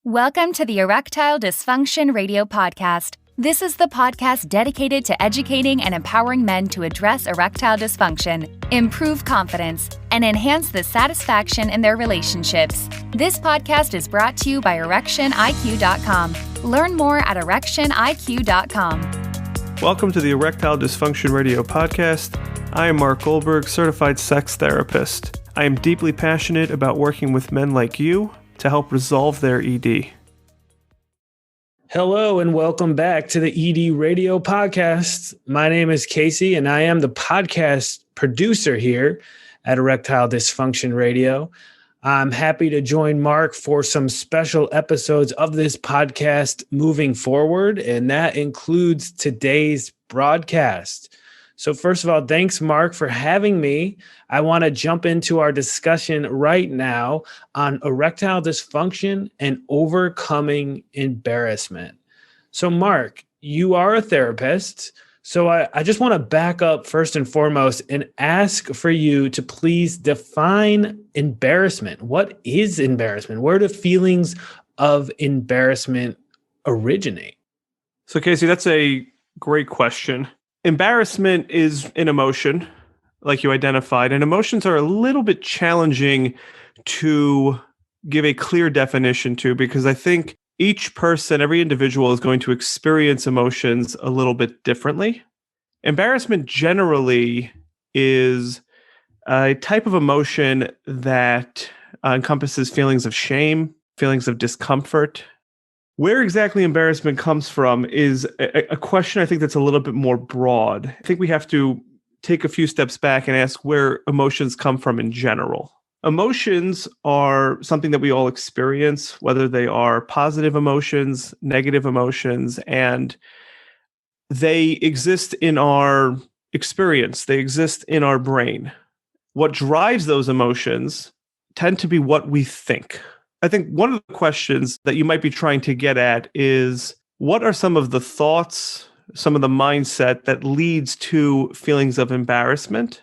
Welcome to the Erectile Dysfunction Radio Podcast. This is the podcast dedicated to educating and empowering men to address erectile dysfunction, improve confidence, and enhance the satisfaction in their relationships. This podcast is brought to you by ErectionIQ.com. Learn more at ErectionIQ.com. Welcome to the Erectile Dysfunction Radio Podcast. I am Mark Goldberg, certified sex therapist. I am deeply passionate about working with men like you to help resolve their ED. Hello and welcome back to the ED Radio Podcast. My name is Casey and I am the podcast producer here at Erectile Dysfunction Radio. I'm happy to join Mark for some special episodes of this podcast moving forward, and that includes today's broadcast. So first of all, thanks, Mark, for having me. I want to jump into our discussion right now on erectile dysfunction and overcoming embarrassment. So, Mark, you are a therapist. So I just want to back up first and foremost and ask for you to please define embarrassment. What is embarrassment? Where do feelings of embarrassment originate? So, Casey, that's a great question. Embarrassment is an emotion, like you identified, and emotions are a little bit challenging to give a clear definition to, because I think each person, every individual is going to experience emotions a little bit differently. Embarrassment generally is a type of emotion that encompasses feelings of shame, feelings of discomfort. Where exactly embarrassment comes from is a question I think that's a little bit more broad. I think we have to take a few steps back and ask where emotions come from in general. Emotions are something that we all experience, whether they are positive emotions, negative emotions, and they exist in our experience. They exist in our brain. What drives those emotions tend to be what we think. I think one of the questions that you might be trying to get at is, what are some of the thoughts, some of the mindset that leads to feelings of embarrassment?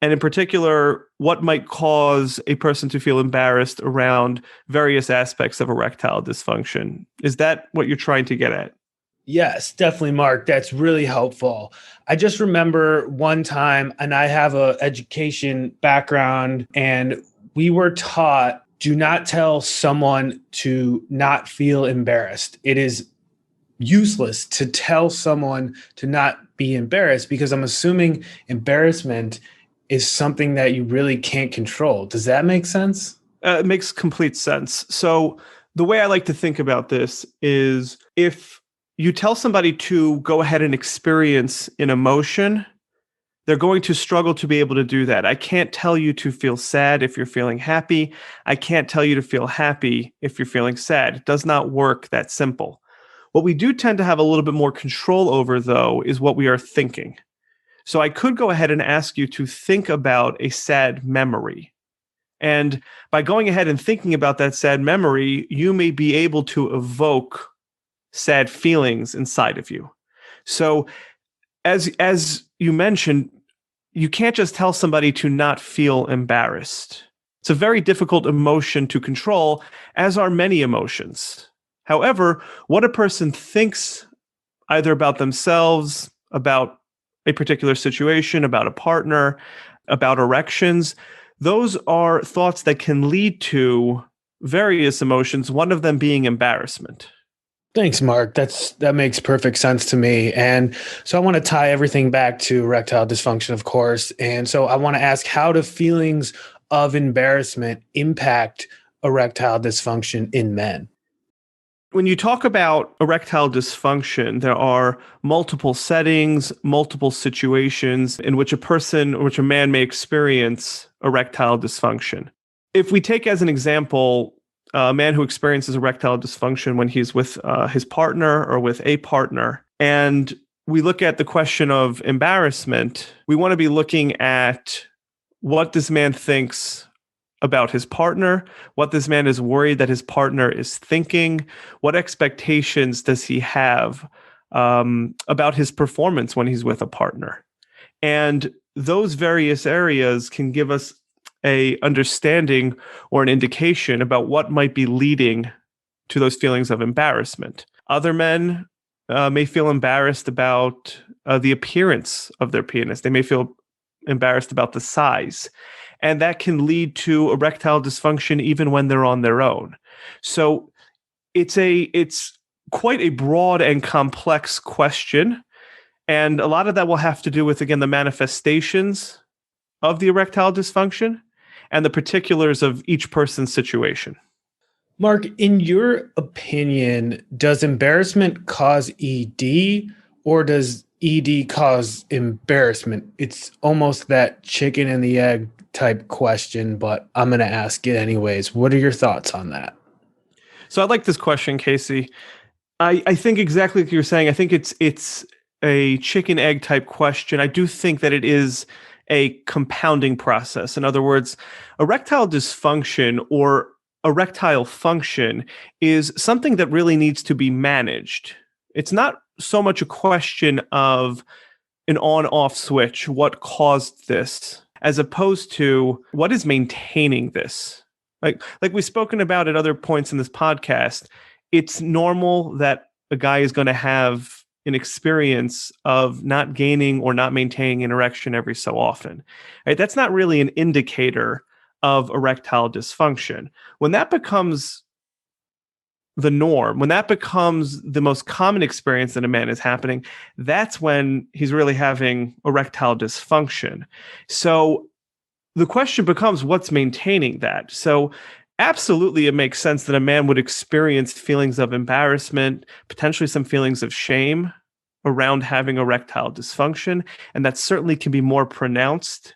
And in particular, what might cause a person to feel embarrassed around various aspects of erectile dysfunction? Is that what you're trying to get at? Yes, definitely, Mark. That's really helpful. I just remember one time, and I have an education background, and we were taught, do not tell someone to not feel embarrassed. It is useless to tell someone to not be embarrassed, because I'm assuming embarrassment is something that you really can't control. Does that make sense? It makes complete sense. So the way I like to think about this is, if you tell somebody to go ahead and experience an emotion, they're going to struggle to be able to do that. I can't tell you to feel sad if you're feeling happy. I can't tell you to feel happy if you're feeling sad. It does not work that simple. What we do tend to have a little bit more control over, though, is what we are thinking. So I could go ahead and ask you to think about a sad memory. And by going ahead and thinking about that sad memory, you may be able to evoke sad feelings inside of you. So as you mentioned, you can't just tell somebody to not feel embarrassed. It's a very difficult emotion to control, as are many emotions. However, what a person thinks either about themselves, about a particular situation, about a partner, about erections, those are thoughts that can lead to various emotions, one of them being embarrassment. Thanks, Mark. That makes perfect sense to me. And so I want to tie everything back to erectile dysfunction, of course. And so I want to ask, how do feelings of embarrassment impact erectile dysfunction in men? When you talk about erectile dysfunction, there are multiple settings, multiple situations in which a man may experience erectile dysfunction. If we take as an example a man who experiences erectile dysfunction when he's with his partner or with a partner, and we look at the question of embarrassment, we want to be looking at what this man thinks about his partner, what this man is worried that his partner is thinking, what expectations does he have about his performance when he's with a partner. And those various areas can give us a understanding or an indication about what might be leading to those feelings of embarrassment. Other men may feel embarrassed about the appearance of their penis. They may feel embarrassed about the size. And that can lead to erectile dysfunction even when they're on their own. So it's quite a broad and complex question. And a lot of that will have to do with, again, the manifestations of the erectile dysfunction and the particulars of each person's situation. Mark, in your opinion, does embarrassment cause ED or does ED cause embarrassment? It's almost that chicken and the egg type question, but I'm going to ask it anyways. What are your thoughts on that? So I like this question, Casey. I think exactly like you're saying. I think it's a chicken egg type question. I do think that it is a compounding process. In other words, erectile dysfunction or erectile function is something that really needs to be managed. It's not so much a question of an on-off switch, what caused this, as opposed to what is maintaining this. Like we've spoken about at other points in this podcast, it's normal that a guy is going to have an experience of not gaining or not maintaining an erection every so often. Right? That's not really an indicator of erectile dysfunction. When that becomes the norm, when that becomes the most common experience that a man is happening, that's when he's really having erectile dysfunction. So the question becomes, what's maintaining that? So absolutely, it makes sense that a man would experience feelings of embarrassment, potentially some feelings of shame around having erectile dysfunction. And that certainly can be more pronounced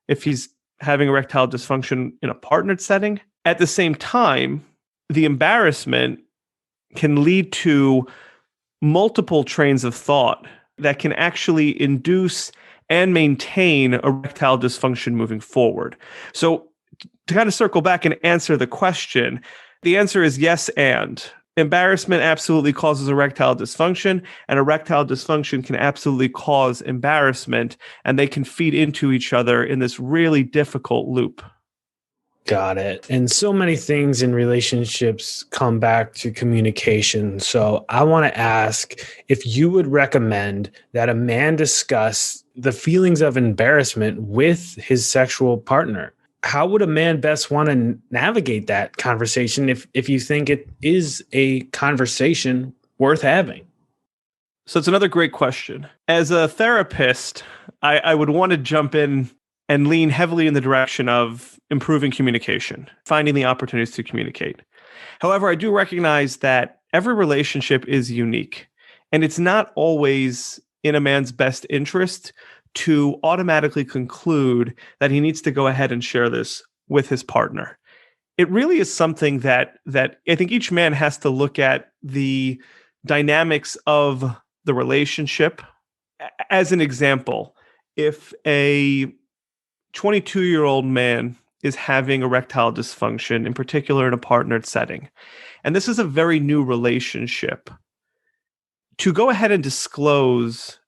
if he's having erectile dysfunction in a partnered setting. At the same time, the embarrassment can lead to multiple trains of thought that can actually induce and maintain erectile dysfunction moving forward. So to kind of circle back and answer the question, the answer is yes and. Embarrassment absolutely causes erectile dysfunction, and erectile dysfunction can absolutely cause embarrassment, and they can feed into each other in this really difficult loop. Got it. And so many things in relationships come back to communication. So I want to ask if you would recommend that a man discuss the feelings of embarrassment with his sexual partner. How would a man best want to navigate that conversation if you think it is a conversation worth having? So it's another great question. As a therapist, I would want to jump in and lean heavily in the direction of improving communication, finding the opportunities to communicate. However, I do recognize that every relationship is unique, and it's not always in a man's best interest to automatically conclude that he needs to go ahead and share this with his partner. It really is something that I think each man has to look at the dynamics of the relationship. As an example, if a 22-year-old man is having erectile dysfunction, in particular in a partnered setting, and this is a very new relationship, to go ahead and disclose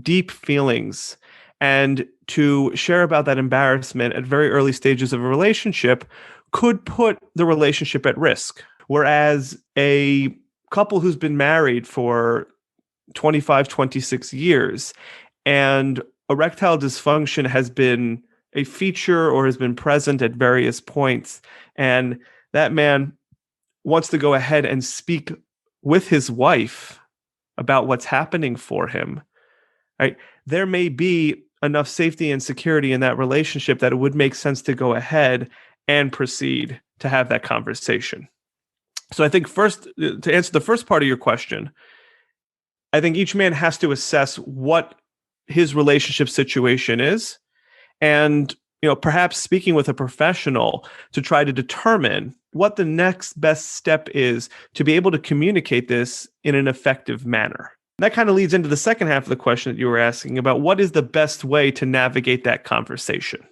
deep feelings and to share about that embarrassment at very early stages of a relationship could put the relationship at risk. Whereas a couple who's been married for 25, 26 years and erectile dysfunction has been a feature or has been present at various points, and that man wants to go ahead and speak with his wife about what's happening for him, right? There may be enough safety and security in that relationship that it would make sense to go ahead and proceed to have that conversation. So I think first, to answer the first part of your question, I think each man has to assess what his relationship situation is, and perhaps speaking with a professional to try to determine what the next best step is to be able to communicate this in an effective manner. That kind of leads into the second half of the question that you were asking about what is the best way to navigate that conversation.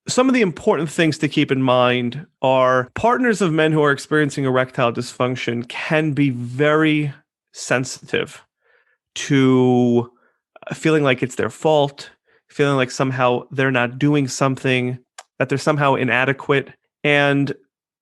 Some of the important things to keep in mind are partners of men who are experiencing erectile dysfunction can be very sensitive to feeling like it's their fault, feeling like somehow they're not doing something, that they're somehow inadequate. And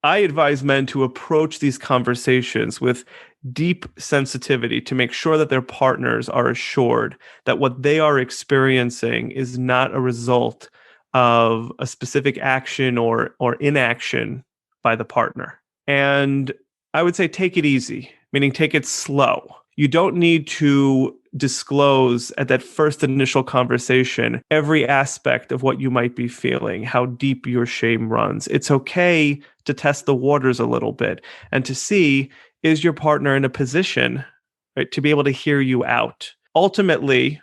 I advise men to approach these conversations with deep sensitivity to make sure that their partners are assured that what they are experiencing is not a result of a specific action or inaction by the partner. And I would say take it easy, meaning take it slow. You don't need to disclose at that first initial conversation every aspect of what you might be feeling, how deep your shame runs. It's okay to test the waters a little bit and to see, is your partner in a position, right, to be able to hear you out? Ultimately,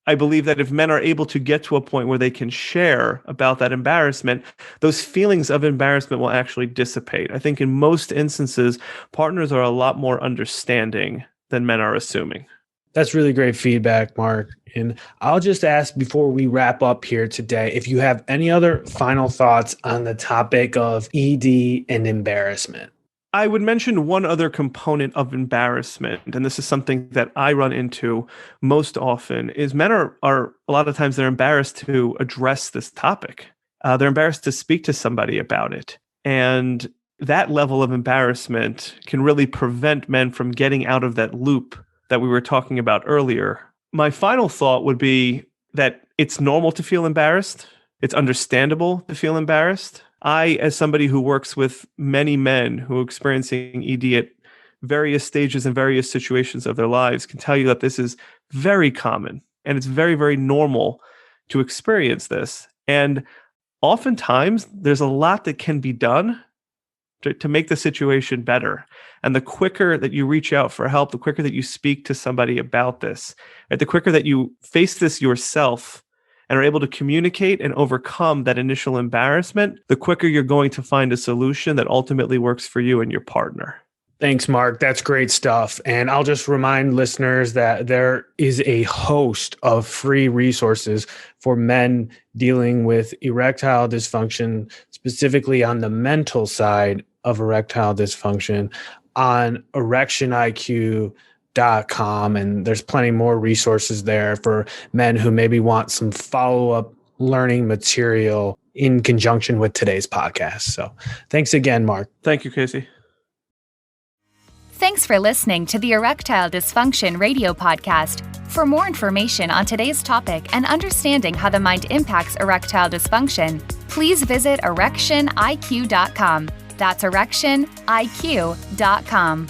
I believe that if men are able to get to a point where they can share about that embarrassment, those feelings of embarrassment will actually dissipate. I think in most instances, partners are a lot more understanding than men are assuming. That's really great feedback, Mark. And I'll just ask before we wrap up here today, if you have any other final thoughts on the topic of ED and embarrassment. I would mention one other component of embarrassment, and this is something that I run into most often, is men are a lot of times they're embarrassed to address this topic. They're embarrassed to speak to somebody about it. And that level of embarrassment can really prevent men from getting out of that loop that we were talking about earlier. My final thought would be that it's normal to feel embarrassed. It's understandable to feel embarrassed. I, as somebody who works with many men who are experiencing ED at various stages and various situations of their lives, can tell you that this is very common and it's very, very normal to experience this. And oftentimes there's a lot that can be done to make the situation better. And the quicker that you reach out for help, the quicker that you speak to somebody about this, right, the quicker that you face this yourself and are able to communicate and overcome that initial embarrassment, the quicker you're going to find a solution that ultimately works for you and your partner. Thanks, Mark. That's great stuff. And I'll just remind listeners that there is a host of free resources for men dealing with erectile dysfunction, specifically on the mental side of erectile dysfunction, on erectioniq.com. And there's plenty more resources there for men who maybe want some follow-up learning material in conjunction with today's podcast. So thanks again, Mark. Thank you, Casey. Thanks for listening to the Erectile Dysfunction Radio Podcast. For more information on today's topic and understanding how the mind impacts erectile dysfunction, please visit erectioniq.com. That's erectioniq.com.